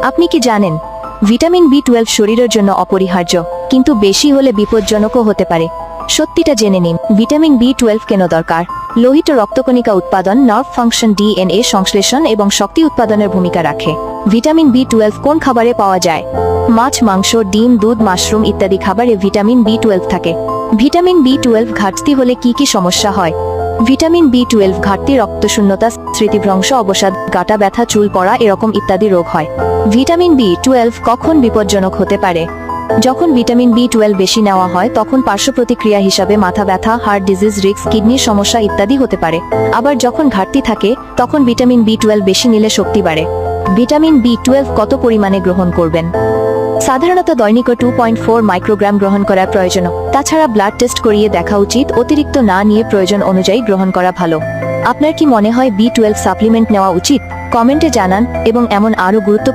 আপনি কি জানেন ভিটামিন বি12 শরীরের জন্য অপরিহার্য, কিন্তু বেশি হলে বিপজ্জনকও হতে পারে। সত্যিটা জেনে নিন, ভিটামিন বি12 কেন দরকার। লোহিত রক্তকণিকা উৎপাদন, নার্ভ ফাংশন, ডিএনএ সংশ্লেষণ এবং শক্তি উৎপাদনের ভূমিকা রাখে। ভিটামিন বি12 কোন খাবারে পাওয়া যায়? মাছ, মাংস, ডিম, দুধ, মাশরুম ইত্যাদি খাবারে ভিটামিন বি12 থাকে। ভিটামিন বি12 ঘাটতি হলে কি কি সমস্যা হয়? ভিটামিন বি12 ঘাটতি রক্তশূন্যতা, স্মৃতিভ্রংশ, অবসাদ, গাঁটা ব্যথা, চুল পড়া এরকম ইত্যাদি রোগ হয়। ভিটামিন বি12 কখন বিপজ্জনক হতে পারে? যখন ভিটামিন বি12 বেশি নেওয়া হয় তখন পার্শ্ব প্রতিক্রিয়া হিসাবে মাথা ব্যথা, হার্ট ডিজিজ রিস্ক, কিডনির সমস্যা ইত্যাদি হতে পারে। আবার যখন ঘাটতি থাকে তখন ভিটামিন বি12 বেশি নিলে শক্তি বাড়ে। ভিটামিন বি12 কত পরিমাণে গ্রহণ করবেন? সাধারণত দৈনিক 2.4 মাইক্রোগ্রাম গ্রহণ করা প্রয়োজন। তাছাড়া ব্লাড টেস্ট করিয়ে দেখা উচিত, অতিরিক্ত না নিয়ে প্রয়োজন অনুযায়ী গ্রহণ করা ভালো। আপনার কি মনে হয় বি12 সাপ্লিমেন্ট নেওয়া উচিত? কমেন্টে জানান এবং এমন আরও গুরুত্বপূর্ণ